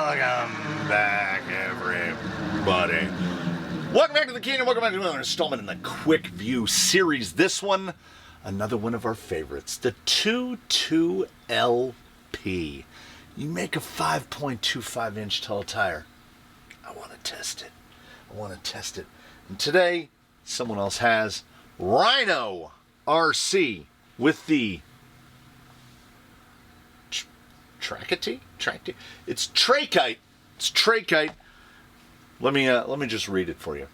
Welcome back, everybody. Welcome back to the Canyon. Welcome back to another installment in the Quickview series. This one, another one of our favorites, the 22LP. You make a 5.25 inch tall tire. I want to test it. And today, someone else has RhinoRC with the Trachyte? It's Trachyte. It's Trachyte. Let me just read it for you.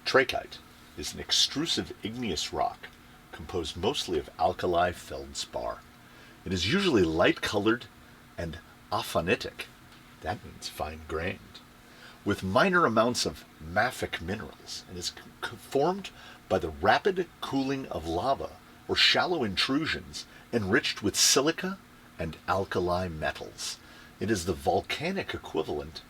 Trachyte is an extrusive igneous rock composed mostly of alkali feldspar. It is usually light-colored and aphanitic. That means fine-grained. With minor amounts of mafic minerals, and is formed by the rapid cooling of lava or shallow intrusions enriched with silica and alkali metals. It is the volcanic equivalent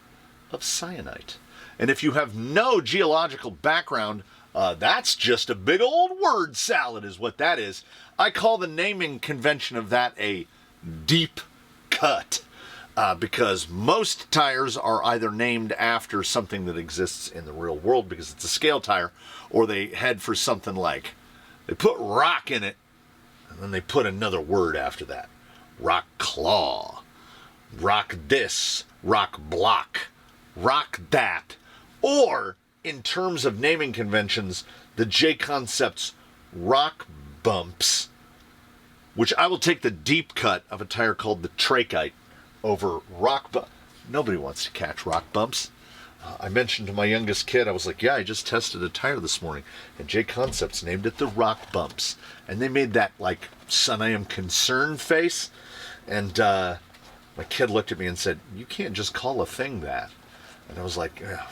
of cyanite. And if you have no geological background, that's just a big old word salad is what that is. I call the naming convention of that a deep cut. Because most tires are either named after something that exists in the real world because it's a scale tire, or they head for something like, they put rock in it, and then they put another word after that. Rock claw, rock this, rock block, rock that. Or, in terms of naming conventions, the J-Concept's rock bumps, which I will take the deep cut of a tire called the Trachyte over rock bumps. Nobody wants to catch rock bumps. I mentioned to my youngest kid, I was like, yeah, I just tested a tire this morning, and J-Concepts named it the rock bumps. And they made that, like, son, I am concerned face. And my kid looked at me and said, you can't just call a thing that. And I was like, yeah,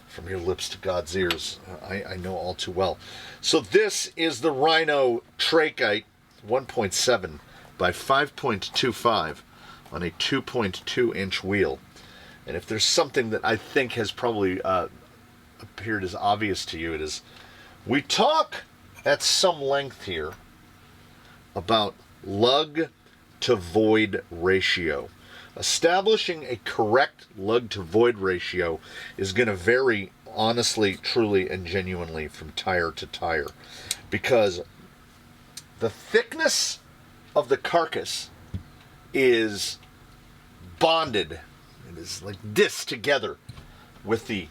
from your lips to God's ears, I know all too well. So this is the Rhino Trachyte 1.7 by 5.25 on a 2.2 inch wheel. And if there's something that I think has probably appeared as obvious to you, it is we talk at some length here about lug to void ratio. Establishing a correct lug to void ratio is going to vary honestly, truly, and genuinely from tire to tire, because the thickness of the carcass is bonded. It is like this together with the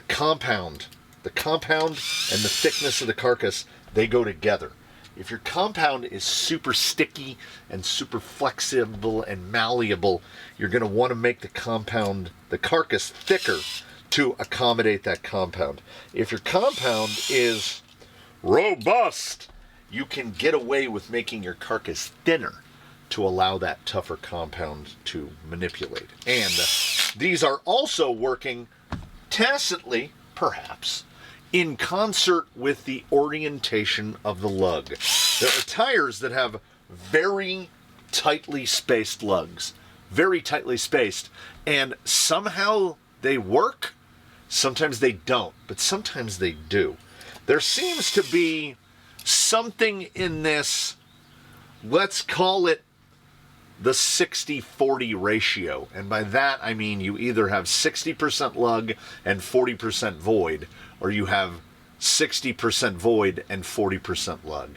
compound. The compound and the thickness of the carcass, they go together. If your compound is super sticky and super flexible and malleable, you're going to want to make the carcass thicker to accommodate that compound. If your compound is robust, you can get away with making your carcass thinner to allow that tougher compound to manipulate. And these are also working tacitly, perhaps, in concert with the orientation of the lug. There are tires that have very tightly spaced lugs, very tightly spaced, and somehow they work, sometimes they don't, but sometimes they do. There seems to be something in this, let's call it the 60-40 ratio. And by that, I mean you either have 60% lug and 40% void, or you have 60% void and 40% lug.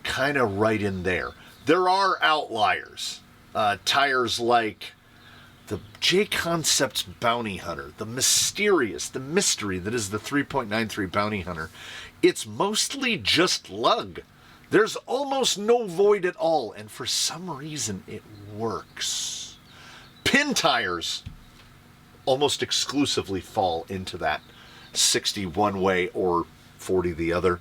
Kind of right in there. There are outliers. Tires like the J-Concept's Bounty Hunter, the mystery that is the 3.93 Bounty Hunter. It's mostly just lug. There's almost no void at all, and for some reason it works. Pin tires almost exclusively fall into that 60 one way or 40 the other.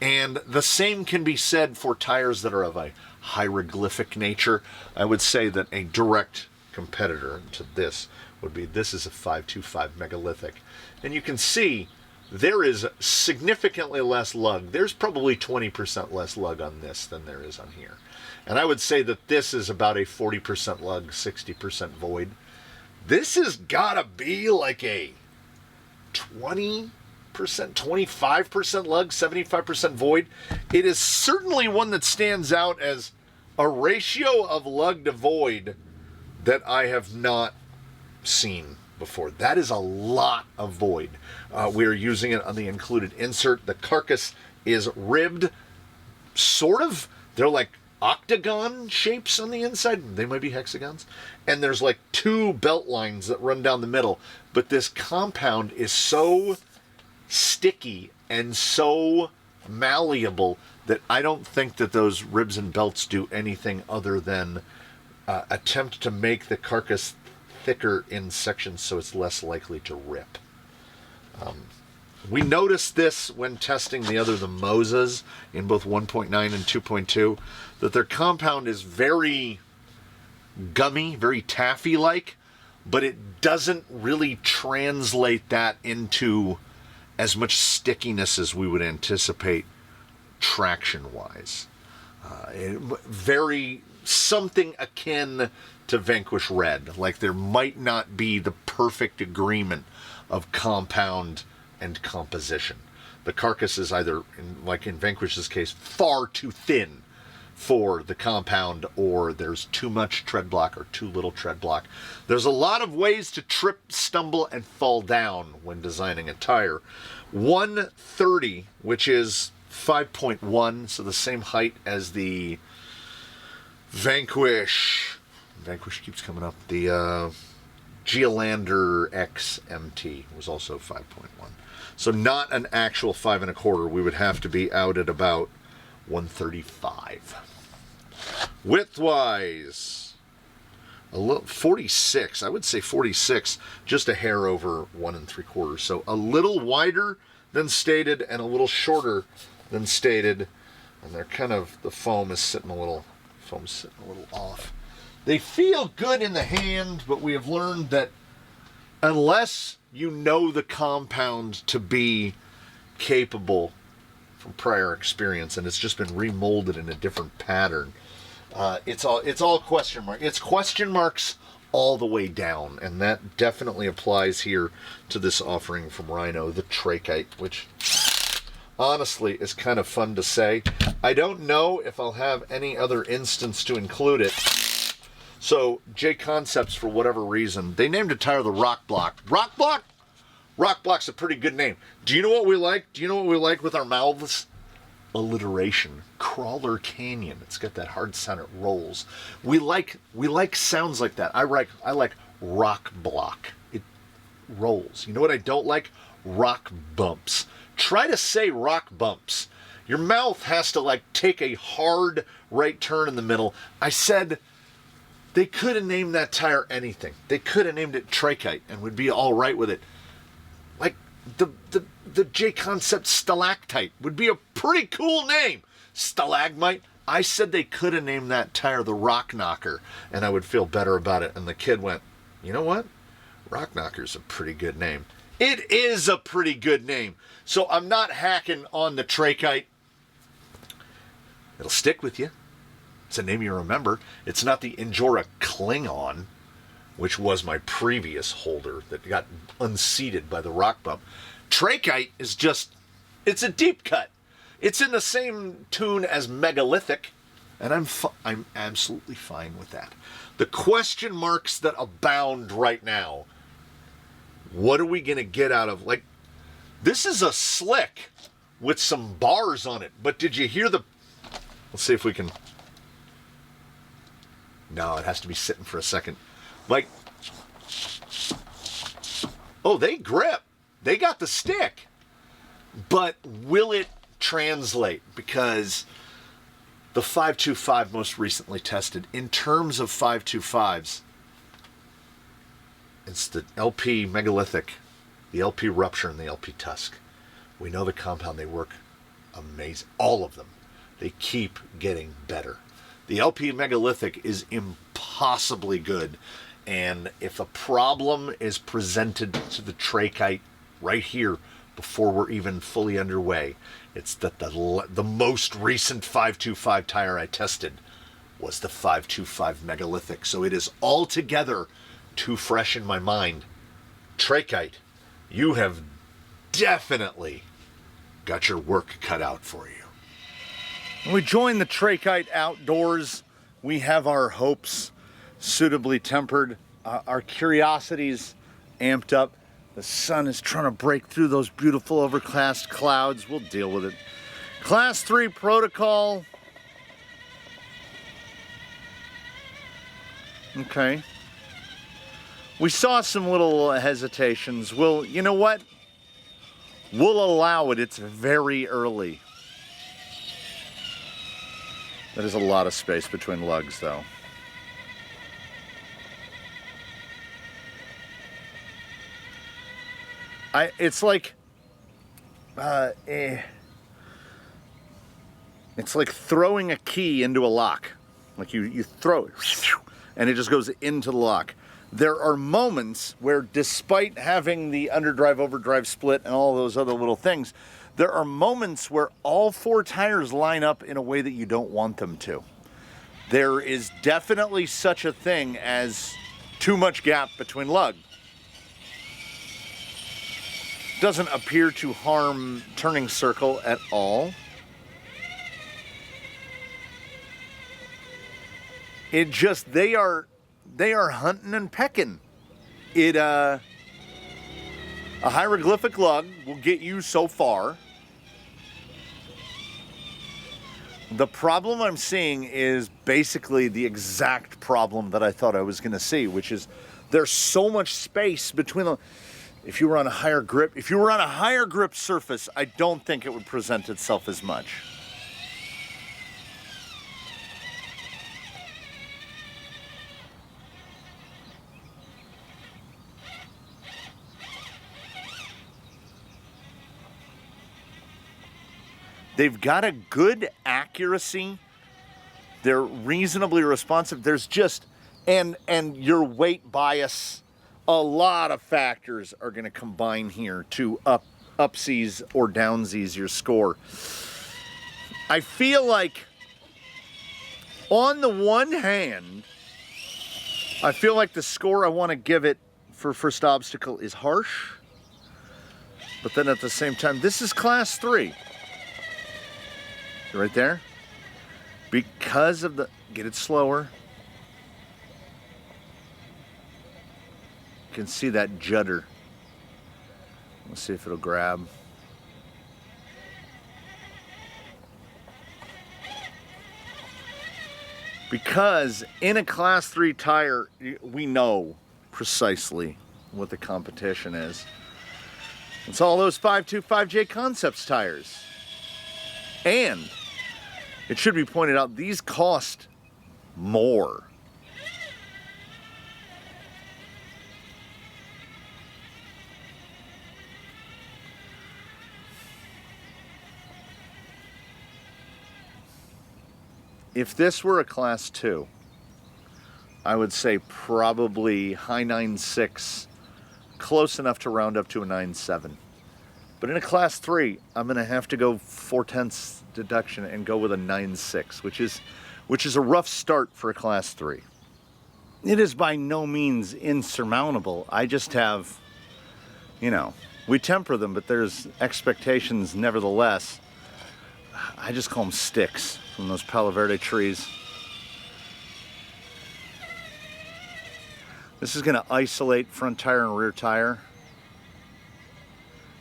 And the same can be said for tires that are of a hieroglyphic nature. I would say that a direct competitor to this would be, this is a 525 megalithic. And you can see there is significantly less lug. There's probably 20% less lug on this than there is on here. And I would say that this is about a 40% lug, 60% void. This has got to be like a 20%, 25% lug, 75% void. It is certainly one that stands out as a ratio of lug to void that I have not seen before. That is a lot of void. We are using it on the included insert. The carcass is ribbed, sort of. They're like octagon shapes on the inside. They might be hexagons. And there's like 2 belt lines that run down the middle. But this compound is so sticky and so malleable that I don't think that those ribs and belts do anything other than attempt to make the carcass thicker in sections so it's less likely to rip. We noticed this when testing the Mosas in both 1.9 and 2.2, that their compound is very gummy, very taffy-like, but it doesn't really translate that into as much stickiness as we would anticipate traction-wise. Very something akin to Vanquish Red. Like there might not be the perfect agreement of compound and composition. The carcass is either, like in Vanquish's case, far too thin for the compound, or there's too much tread block or too little tread block. There's a lot of ways to trip, stumble, and fall down when designing a tire. 130, which is 5.1, so the same height as the Vanquish keeps coming up. The Geolander XMT was also 5.1. So not an actual 5 1/4. We would have to be out at about 135. Width-wise, a little 46. I would say 46, just a hair over 1 3/4. So a little wider than stated and a little shorter than stated. And they're kind of, the foam is sitting a little off. They feel good in the hand, but we have learned that unless you know the compound to be capable from prior experience, and it's just been remolded in a different pattern, it's all question mark. It's question marks all the way down, and that definitely applies here to this offering from Rhino, the Trachyte, which honestly is kind of fun to say. I don't know if I'll have any other instance to include it. So J Concepts, for whatever reason, they named a tire the Rock Block. Rock Block? Rock Block's a pretty good name. Do you know what we like? Do you know what we like with our mouths? Alliteration. Crawler Canyon. It's got that hard sound. It rolls. We like sounds like that. I like Rock Block. It rolls. You know what I don't like? Rock Bumps. Try to say rock bumps. Your mouth has to like take a hard right turn in the middle. I said they could have named that tire anything. They could have named it Trachyte and would be all right with it. Like the J Concept Stalactite would be a pretty cool name. Stalagmite. I said they could have named that tire the Rock Knocker and I would feel better about it. And the kid went, you know what? Rock Knocker's a pretty good name. It is a pretty good name. So I'm not hacking on the Trachyte. It'll stick with you. It's a name you remember. It's not the Injora Klingon, which was my previous holder that got unseated by the rock bump. Trachyte is just, it's a deep cut. It's in the same tune as megalithic, and I'm absolutely fine with that. The question marks that abound right now, what are we going to get out of, like, this is a slick with some bars on it, but did you hear the, let's see if we can, no, it has to be sitting for a second. Like, oh, they grip. They got the stick. But will it translate? Because the 525 most recently tested, in terms of 525s, it's the LP Megalithic, the LP Rupture, and the LP Tusk. We know the compound, they work amazing. All of them. They keep getting better. The LP Megalithic is impossibly good. And if a problem is presented to the Trachyte right here before we're even fully underway, it's that the most recent 525 tire I tested was the 525 Megalithic. So it is altogether too fresh in my mind. Trachyte, you have definitely got your work cut out for you. When we join the Trachyte outdoors, we have our hopes suitably tempered. Our curiosity's amped up. The sun is trying to break through those beautiful overcast clouds. We'll deal with it. Class 3 protocol. Okay. We saw some little hesitations. You know what? We'll allow it. It's very early. That is a lot of space between lugs, though. It's like throwing a key into a lock. Like you throw it, and it just goes into the lock. There are moments where, despite having the underdrive, overdrive split, and all those other little things, there are moments where all 4 tires line up in a way that you don't want them to. There is definitely such a thing as too much gap between lug. Doesn't appear to harm turning circle at all. It just, they are hunting and pecking. A hieroglyphic lug will get you so far. The problem I'm seeing is basically the exact problem that I thought I was going to see, which is there's so much space between them. If you were on a higher grip surface, I don't think it would present itself as much. They've got a good accuracy. They're reasonably responsive. There's just, and your weight bias, a lot of factors are going to combine here to upsies or downsies your score. I feel like, on the one hand, I feel like the score I want to give it for first obstacle is harsh. But then at the same time, this is class 3. Right there. Because of the, get it slower. You can see that judder. Let's see if it'll grab. Because in a class 3 tire, we know precisely what the competition is. It's all those 525J Concepts tires. And it should be pointed out, these cost more. If this were a class 2, I would say probably high 9.6, close enough to round up to a 9.7. But in a class 3, I'm going to have to go 4/10 deduction and go with a 9.6, which is a rough start for a class 3. It is by no means insurmountable. I just have, we temper them, but there's expectations nevertheless. I just call them sticks from those Palo Verde trees. This is going to isolate front tire and rear tire.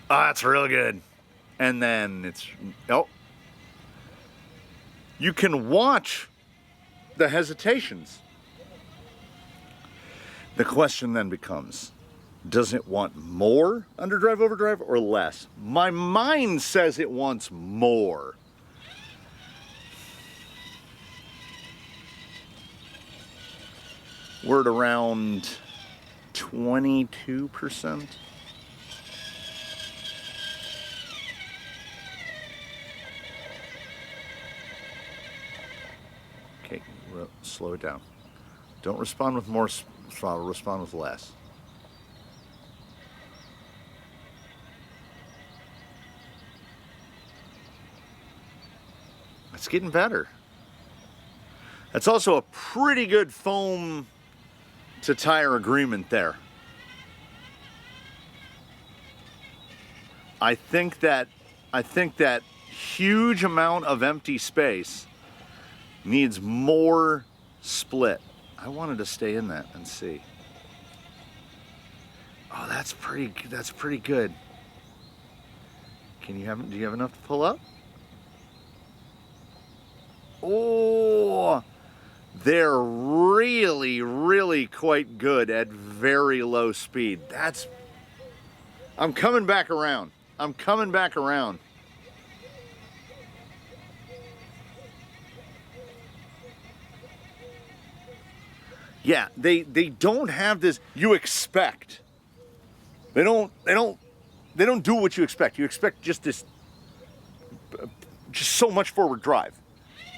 Oh, that's real good. And then it's, you can watch the hesitations. The question then becomes, does it want more underdrive, overdrive, or less? My mind says it wants more. We're at around 22%. Okay, slow it down. Don't respond with more throttle, respond with less. It's getting better. That's also a pretty good foam to tire agreement there. I think that huge amount of empty space needs more split. I wanted to stay in that and see. Oh, that's pretty good. Do you have enough to pull up? Oh, they're really, really quite good at very low speed. I'm coming back around. I'm coming back around. Yeah, they don't have this, you expect. They don't do what you expect. You expect just so much forward drive.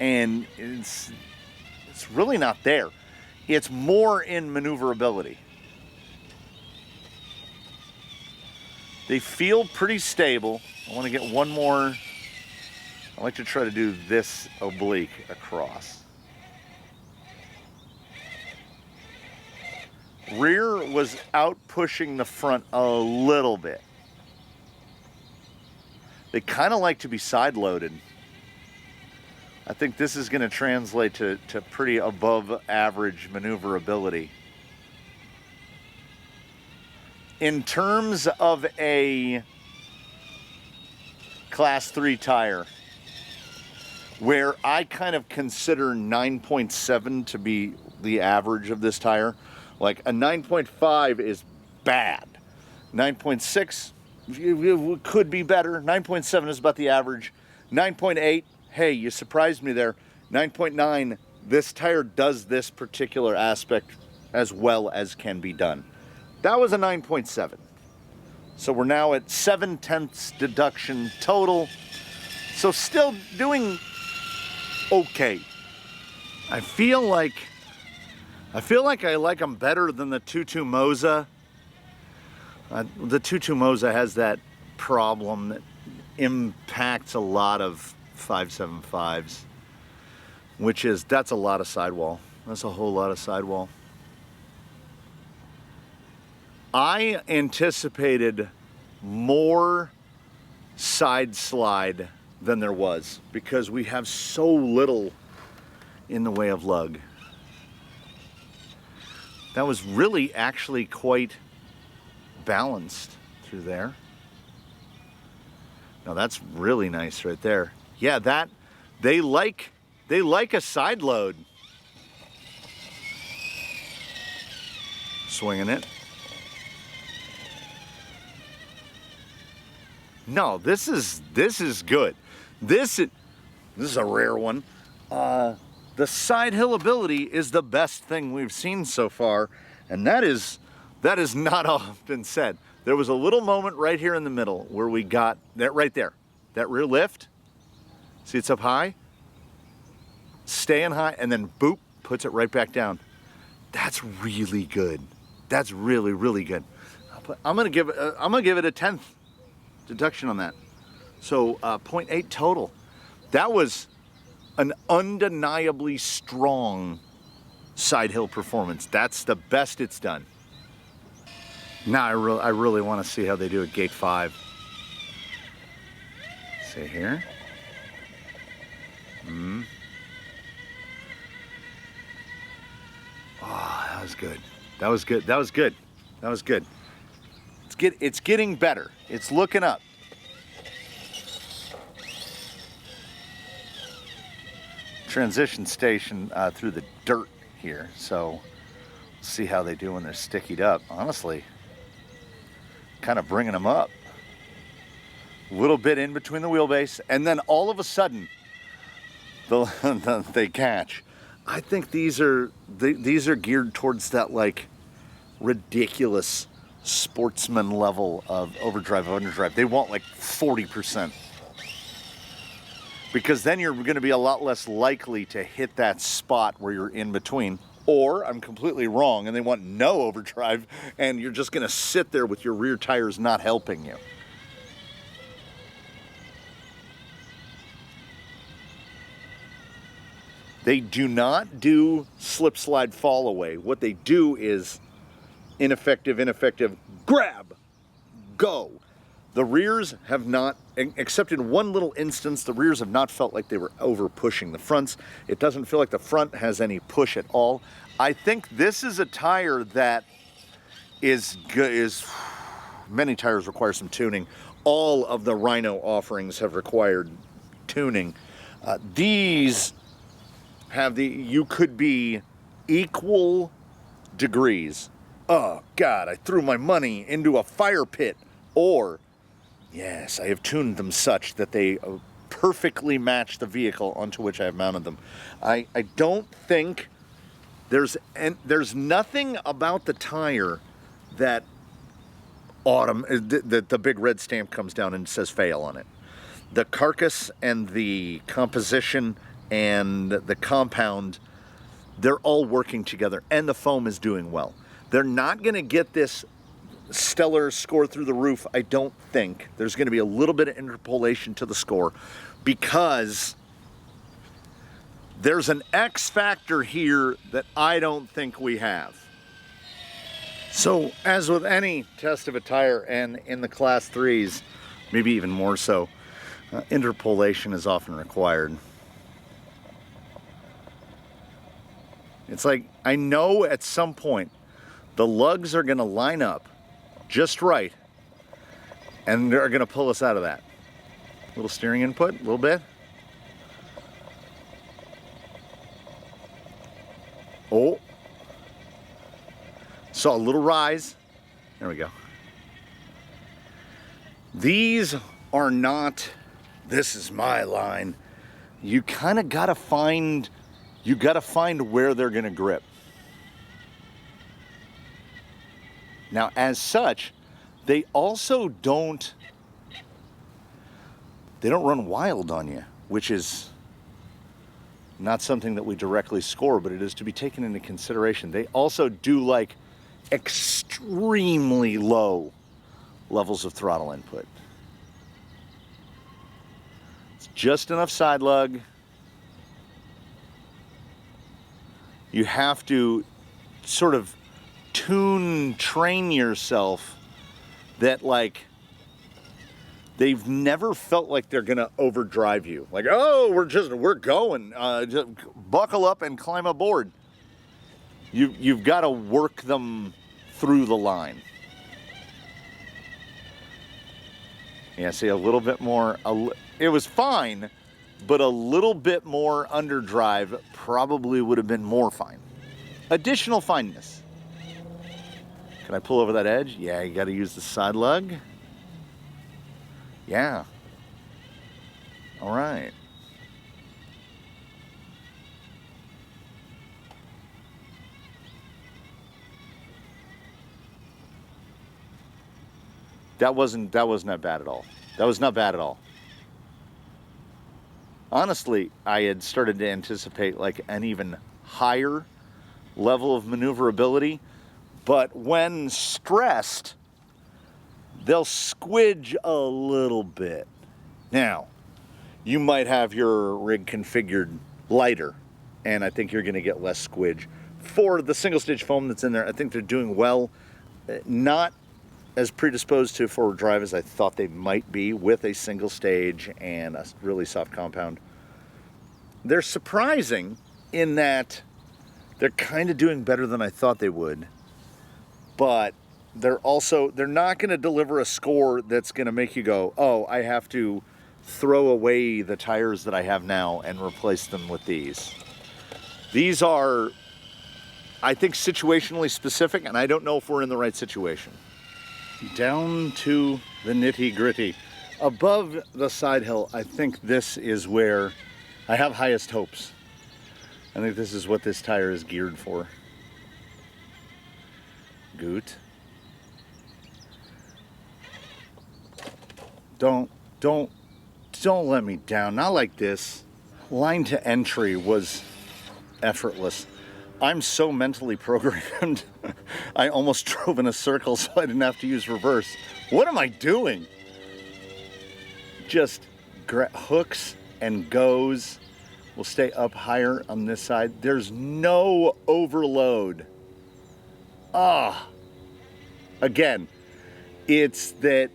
And it's really not there. It's more in maneuverability. They feel pretty stable. I want to get one more. I like to try to do this oblique across. Rear was out pushing the front a little bit. They kind of like to be side loaded. I think this is going to translate to pretty above average maneuverability. In terms of a class 3 tire, where I kind of consider 9.7 to be the average of this tire, like a 9.5 is bad. 9.6 could be better. 9.7 is about the average. 9.8, hey, you surprised me there. 9.9, this tire does this particular aspect as well as can be done. That was a 9.7. So we're now at 7/10 deduction total. So still doing okay. I feel like I like them better than the 22 Moza. The 22 Moza has that problem that impacts a lot of 575s, that's a lot of sidewall. That's a whole lot of sidewall. I anticipated more side slide than there was because we have so little in the way of lug. That was really actually quite balanced through there. Now that's really nice right there. Yeah, they like a side load. Swinging it. No, this is good. This is a rare one. The Sidehill ability is the best thing we've seen so far, and that is not often said. There was a little moment right here in the middle where we got that right there, that rear lift. See, it's up high, staying high, and then boop, puts it right back down. That's really good. That's really, really good. I'm gonna give it a 10th deduction on that. So 0.8 total. That was an undeniably strong Sidehill performance. That's the best it's done. Now I really want to see how they do at gate 5. See here. Oh, that was good. That was good. That was good. That was good. It's getting better. It's looking up. Transition station through the dirt here, so we'll see how they do when they're stickied up. Honestly, kind of bringing them up a little bit in between the wheelbase, and then all of a sudden they catch. I think these are geared towards that like ridiculous sportsman level of overdrive, underdrive. They want like 40%. Because then you're going to be a lot less likely to hit that spot where you're in between. Or I'm completely wrong and they want no overdrive and you're just going to sit there with your rear tires not helping you. They do not do slip, slide, fall away. What they do is ineffective, grab, go. The rears have not, except in one little instance, the rears have not felt like they were over pushing the fronts. It doesn't feel like the front has any push at all. I think this is a tire that is good. Many tires require some tuning. All of the Rhino offerings have required tuning. These have you could be equal degrees. Oh God, I threw my money into a fire pit. Or, yes, I have tuned them such that they perfectly match the vehicle onto which I have mounted them. I don't think there's nothing about the tire that the big red stamp comes down and says fail on it. The carcass and the composition and the compound, they're all working together, and the foam is doing well. They're not going to get this stellar score through the roof, I don't think. There's going to be a little bit of interpolation to the score because there's an X factor here that I don't think we have. So, as with any test of a tire, and in the Class 3s, maybe even more so, interpolation is often required. It's like, I know at some point the lugs are going to line up just right, and they're going to pull us out of that. Little steering input, a little bit. Oh. Saw a little rise. There we go. These are not, this is my line. You kind of got to find, where they're going to grip. Now, as such, they also don't run wild on you, which is not something that we directly score, but it is to be taken into consideration. They also do like extremely low levels of throttle input. It's just enough side lug. You have to sort of train yourself that like they've never felt like they're gonna overdrive you. Like, oh, we're going, just buckle up and climb aboard. You've got to work them through the line. Yeah, see, a little bit more, it was fine, but a little bit more underdrive probably would have been more fine. Additional fineness. Can I pull over that edge? Yeah, you got to use the side lug. Yeah. All right. That was not bad at all. That was not bad at all. Honestly, I had started to anticipate like an even higher level of maneuverability, but when stressed, they'll squidge a little bit. Now, you might have your rig configured lighter, and I think you're going to get less squidge. For the single stage foam that's in there, I think they're doing well. Not as predisposed to forward drive as I thought they might be with a single stage and a really soft compound. They're surprising in that they're kind of doing better than I thought they would, but they're not going to deliver a score that's going to make you go, oh, I have to throw away the tires that I have now and replace them with these. These are, I think, situationally specific, and I don't know if we're in the right situation. Down to the nitty-gritty. Above the Sidehill, I think this is where I have highest hopes. I think this is what this tire is geared for. Goot. Don't let me down. Not like this. Line to entry was effortless. I'm so mentally programmed, I almost drove in a circle so I didn't have to use reverse. What am I doing? Just hooks and goes. We'll stay up higher on this side. There's no overload. Again, it's that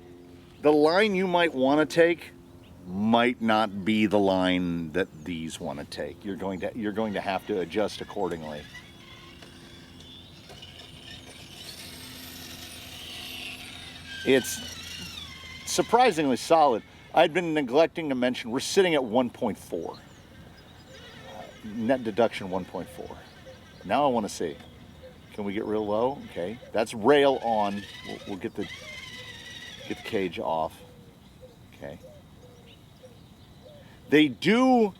the line you might want to take might not be the line that these want to take. You're going to have to adjust accordingly. It's surprisingly solid. I'd been neglecting to mention we're sitting at 1.4. Net deduction 1.4. Now I want to see. Can we get real low? Okay, that's rail on. We'll get the cage off. Okay. They do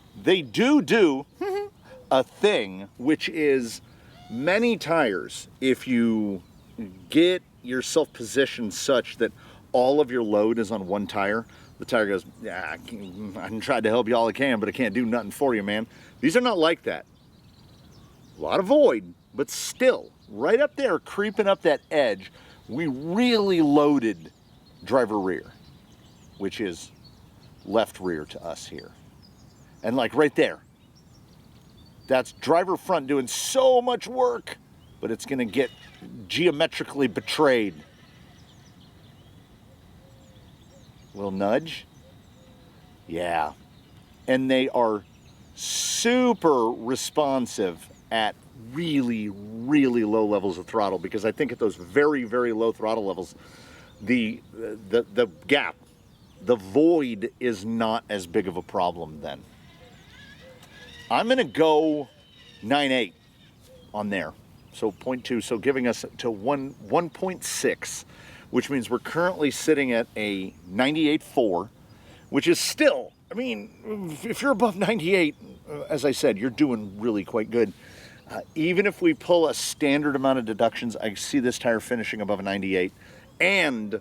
a thing, which is many tires, if you get yourself positioned such that all of your load is on one tire, the tire goes, yeah, I tried to help you all I can, but I can't do nothing for you, man. These are not like that. A lot of void, but still, right up there, creeping up that edge, we really loaded driver rear, which is left rear to us here. And like right there, that's driver front doing so much work, but it's gonna get geometrically betrayed. Little nudge. Yeah. And they are super responsive at really, really low levels of throttle, because I think at those very, very low throttle levels, the gap, the void is not as big of a problem then. I'm gonna go 9.8 on there. So 0.2, so giving us to 1.6, which means we're currently sitting at a 98.4, which is still, I mean, if you're above 98, as I said, you're doing really quite good. Even if we pull a standard amount of deductions, I see this tire finishing above a 98. And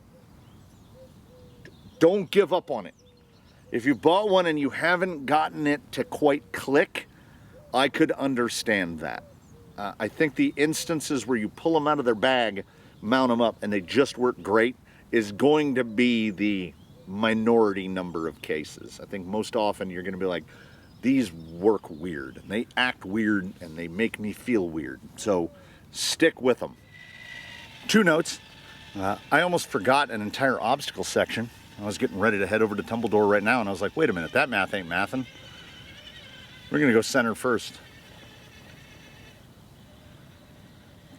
don't give up on it. If you bought one and you haven't gotten it to quite click, I could understand that. I think the instances where you pull them out of their bag, mount them up, and they just work great is going to be the minority number of cases. I think most often you're going to be like, these work weird, and they act weird, and they make me feel weird. So stick with them. 2 notes. I almost forgot an entire obstacle section. I was getting ready to head over to Tumbledore right now, and I was like, wait a minute, that math ain't mathin'. We're going to go center first.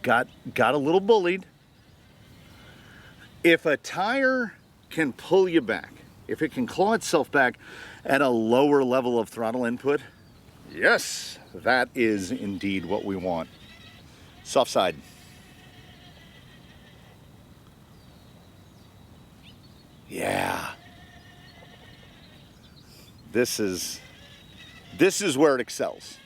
Got a little bullied. If a tire can pull you back, if it can claw itself back at a lower level of throttle input, yes, that is indeed what we want. Soft side. Yeah. This is where it excels.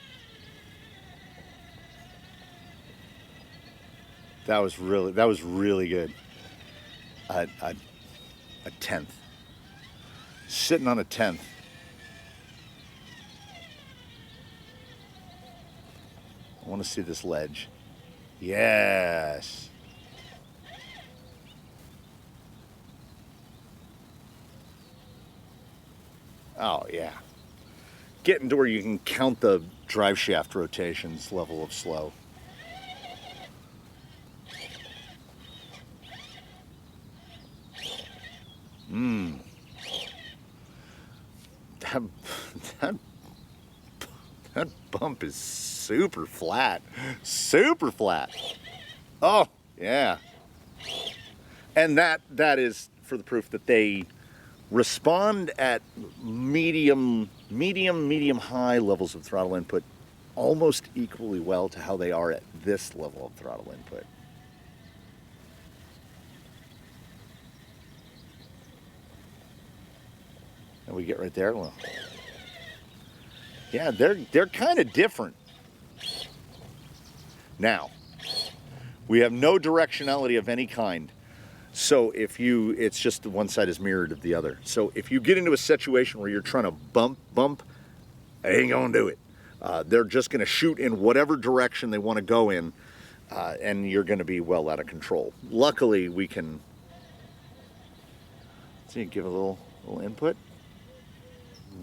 That was really good. A 10th. Sitting on a 10th. I want to see this ledge. Yes. Oh yeah. Getting to where you can count the drive shaft rotations level of slow. That bump is super flat. Super flat. Oh, yeah. And that is for the proof that they respond at medium high levels of throttle input almost equally well to how they are at this level of throttle input. And we get right there. Well, yeah, they're kind of different. Now, we have no directionality of any kind. So it's just the one side is mirrored of the other. So if you get into a situation where you're trying to bump, I ain't gonna do it. They're just gonna shoot in whatever direction they want to go in, and you're gonna be well out of control. Luckily, we can, see, give a little input.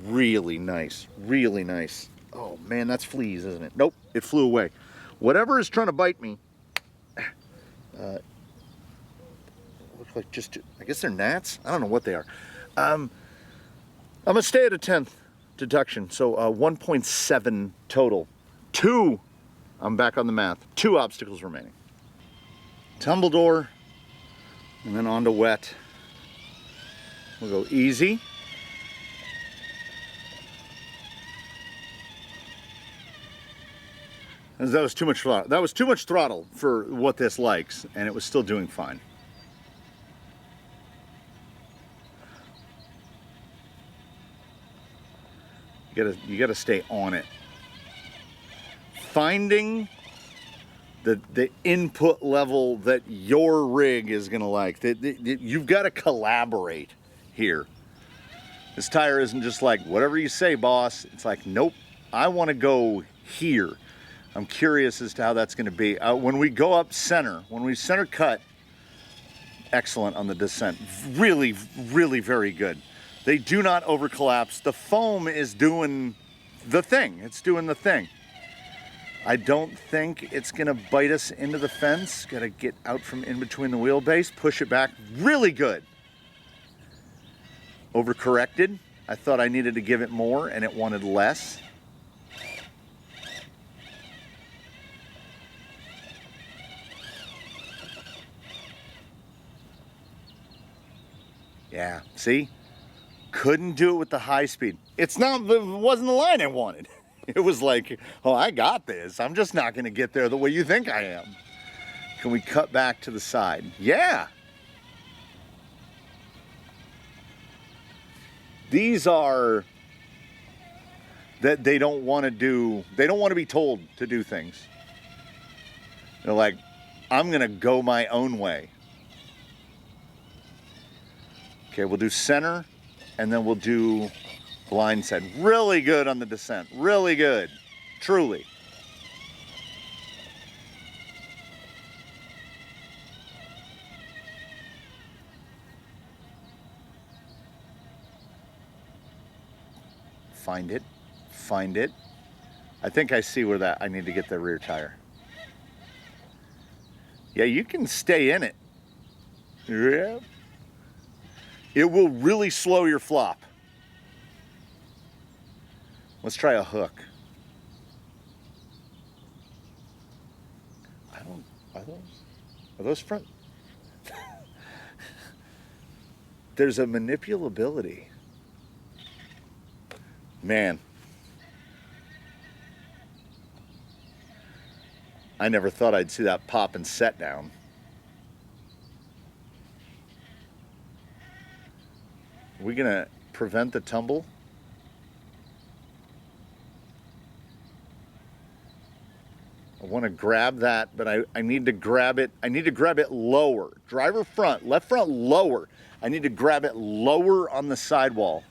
Really nice, really nice. Oh man, that's fleas, isn't it? Nope, it flew away. Whatever is trying to bite me, we'll look like just, I guess they're gnats? I don't know what they are. I'm gonna stay at a 10th deduction, so 1.7 total. 2, I'm back on the math, 2 obstacles remaining. Tumble door, and then on to wet. We'll go easy. That was too much throttle. That was too much throttle for what this likes, and it was still doing fine. You gotta stay on it. Finding the input level that your rig is gonna like. You've got to collaborate here. This tire isn't just like, whatever you say, boss. It's like, nope, I want to go here. I'm curious as to how that's going to be. When we go up center, when we center cut, excellent on the descent. Really, really very good. They do not over collapse. The foam is doing the thing. It's doing the thing. I don't think it's going to bite us into the fence. Got to get out from in between the wheelbase, push it back. Really good. Overcorrected. I thought I needed to give it more and it wanted less. Yeah, see? Couldn't do it with the high speed. It wasn't the line I wanted. It was like, oh, I got this. I'm just not gonna get there the way you think I am. Can we cut back to the side? Yeah. These are that they don't want to do, they don't want to be told to do things. They're like, I'm gonna go my own way. Okay, we'll do center, and then we'll do blind side. Really good on the descent. Really good. Truly. Find it. Find it. I think I see where I need to get the rear tire. Yeah, you can stay in it. Yeah. It will really slow your flop. Let's try a hook. Are those front? There's a manipulability. Man. I never thought I'd see that pop and set down. Are we gonna prevent the tumble? I want to grab that, but I need to grab it. I need to grab it lower. Driver front, left front lower. I need to grab it lower on the sidewall.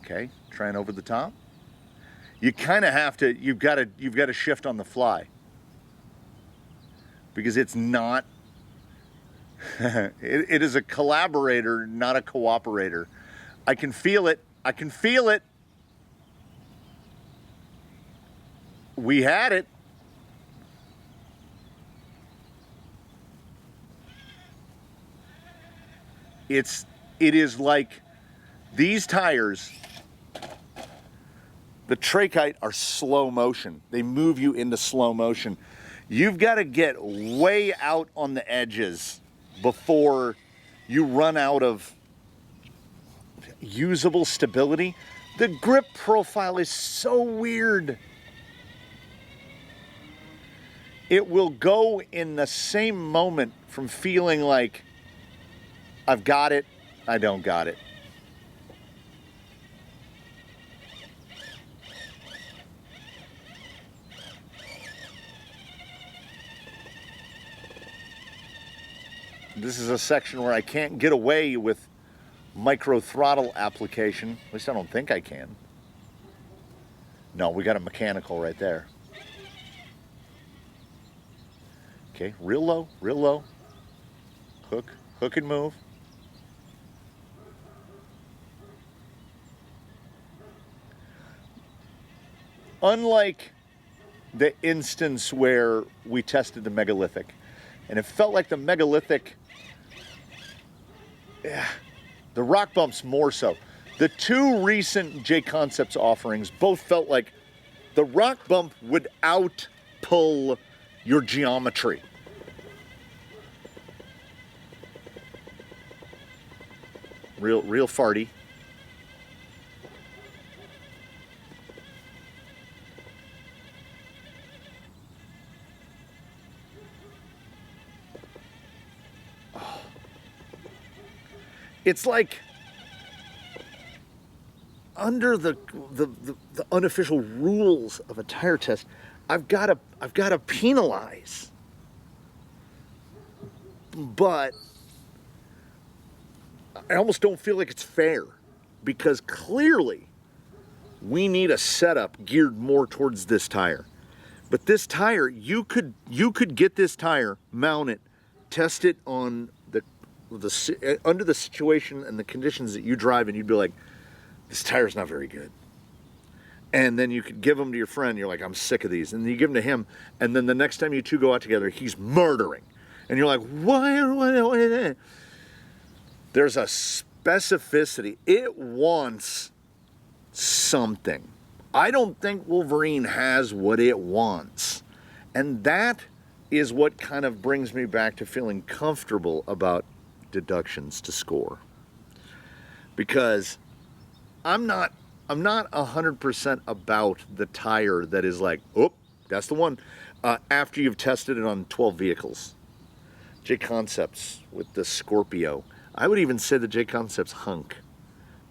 Okay, trying over the top. You kind of have to. You've got to shift on the fly because it's not. It is a collaborator, not a cooperator. I can feel it. I can feel it. We had it. It is like these tires, the Trachyte, are slow motion. They move you into slow motion. You've got to get way out on the edges before you run out of usable stability. The grip profile is so weird. It will go in the same moment from feeling like I've got it, I don't got it. This is a section where I can't get away with micro throttle application. At least I don't think I can. No, we got a mechanical right there. Okay, real low, real low. Hook, hook and move. Unlike the instance where we tested the megalithic. And it felt like the megalithic, yeah, the rock bumps more so. The two recent J Concepts offerings both felt like the rock bump would out-pull your geometry. Real farty. Oh. It's like under the unofficial rules of a tire test, I've got to penalize. But I almost don't feel like it's fair, because clearly we need a setup geared more towards this tire. But this tire, you could get this tire, mount it, test it on under the situation and the conditions that you drive, and you'd be like, this tire's not very good. And then you could give them to your friend. You're like, I'm sick of these. And then you give them to him. And then the next time you two go out together, he's murdering. And you're like, why? There's a specificity. It wants something. I don't think Wolverine has what it wants. And that is what kind of brings me back to feeling comfortable about deductions to score. Because I'm not 100% about the tire that is like, oh, that's the one, after you've tested it on 12 vehicles. J Concepts with the Scorpio. I would even say the J Concepts hunk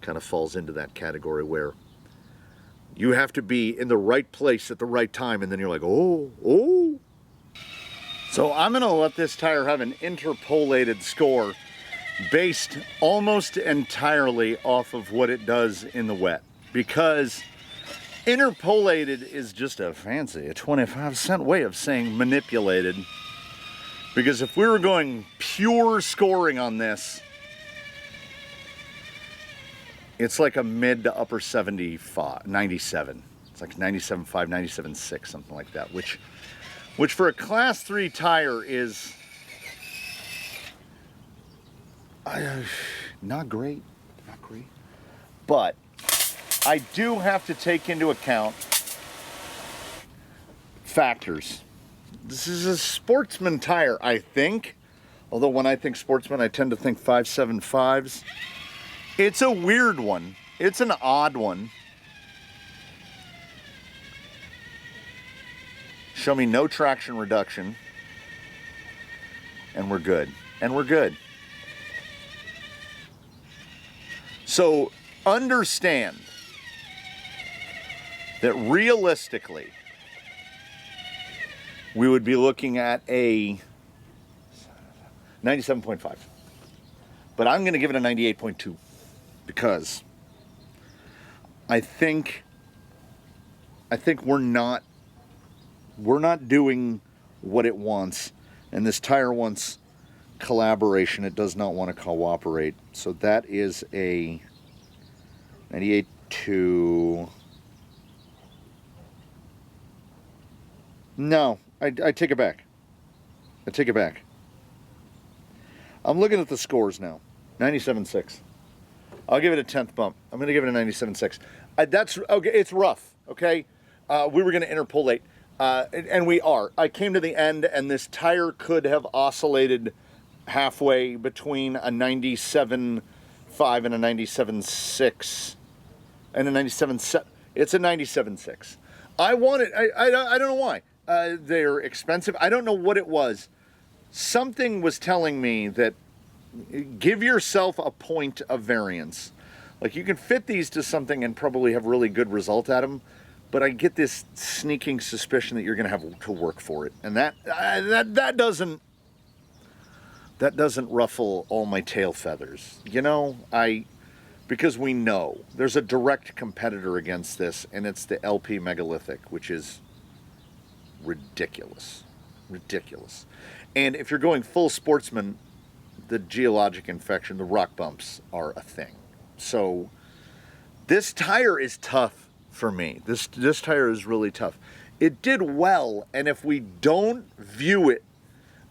kind of falls into that category where you have to be in the right place at the right time, and then you're like, oh. So I'm going to let this tire have an interpolated score based almost entirely off of what it does in the wet, because interpolated is just a 25-cent way of saying manipulated. Because if we were going pure scoring on this, it's like a mid to upper 97. It's like 97.5, 97.6, something like that, which for a class 3 tire is not great. But I do have to take into account factors. This is a sportsman tire, I think. Although when I think sportsman, I tend to think 5.75s. It's a weird one. It's an odd one. Show me no traction reduction. And we're good. So understand that realistically, we would be looking at a 97.5. But I'm going to give it a 98.2 because I think we're not doing what it wants, and this tire wants collaboration. It does not want to cooperate. So that is a 98.2. No, I take it back. I'm looking at the scores now. 97.6. I'll give it a 10th bump. I'm going to give it a 97.6. That's okay. It's rough. Okay. We were going to interpolate, and we are. I came to the end, and this tire could have oscillated halfway between a 97.5 and a 97.6 and a 97.7. It's a 97.6. I want it. I don't know why. They're expensive. I don't know what it was. Something was telling me that give yourself a point of variance. Like, you can fit these to something and probably have really good result at them, but I get this sneaking suspicion that you're going to have to work for it, and that doesn't ruffle all my tail feathers. You know, because we know there's a direct competitor against this, and it's the LP megalithic, which is ridiculous. And if you're going full sportsman, the geologic infection, the rock bumps are a thing. So this tire is tough for me. This tire is really tough. it did well. And if we don't view it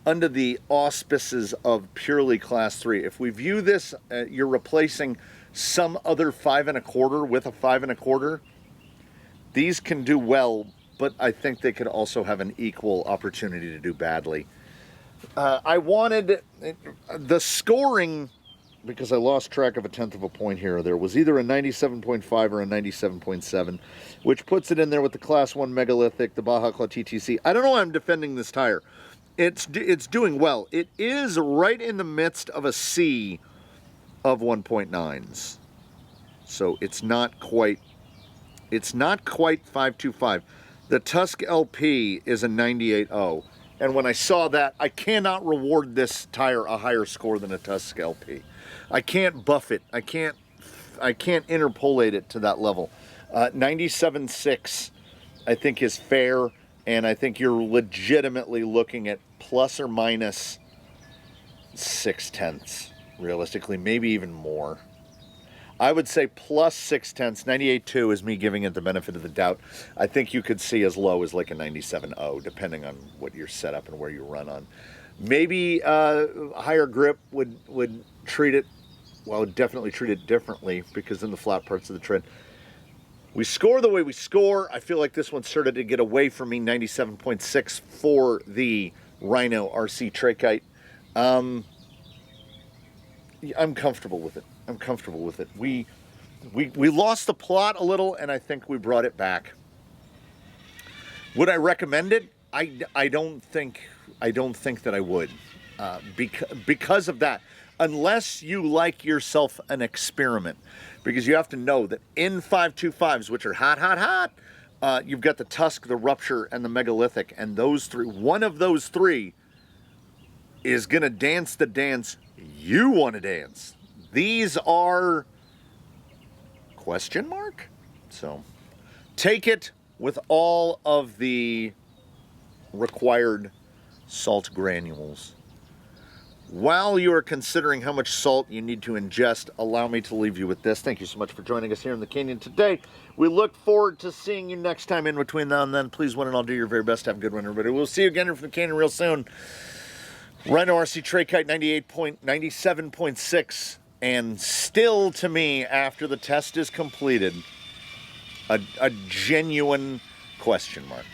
under the auspices of purely class 3, if we view this, you're replacing some other 5 1/4 with a 5 1/4, these can do well, but I think they could also have an equal opportunity to do badly. I wanted the scoring, because I lost track of a 1/10 of a point here or there, was either a 97.5 or a 97.7, which puts it in there with the class 1 megalithic, the Baja Claw TTC. I don't know why I'm defending this tire. It's doing well. It is right in the midst of a sea of 1.9s. So it's not quite 525. The Tusk LP is a 98.0. And when I saw that, I cannot reward this tire a higher score than a Tusk LP. I can't buff it. I can't interpolate it to that level. 97.6, I think, is fair, and I think you're legitimately looking at plus or minus 0.6, realistically, maybe even more. I would say plus 0.6. 98.2 is me giving it the benefit of the doubt. I think you could see as low as like a 97.0, depending on what you're set up and where you run on. Maybe higher grip would treat it, well, definitely treat it differently, because in the flat parts of the tread. We score the way we score. I feel like this one started to get away from me. 97.6 for the RhinoRC Trachyte. I'm comfortable with it. I'm comfortable with it. We lost the plot a little, and I think we brought it back. Would I recommend it? I don't think that I would, because of that. Unless you like yourself an experiment, because you have to know that in 525s, which are hot, you've got the Tusk, the Rupture, and the Megalithic, and those three. One of those three is gonna dance the dance you want to dance. These are question mark. So take it with all of the required salt granules. While you are considering how much salt you need to ingest, allow me to leave you with this. Thank you so much for joining us here in the canyon today. We look forward to seeing you next time. In between now and then, please one and all do your very best. Have a good one, everybody. We'll see you again from the canyon real soon. RhinoRC Trachyte 97.6, and still to me, after the test is completed, a genuine question mark.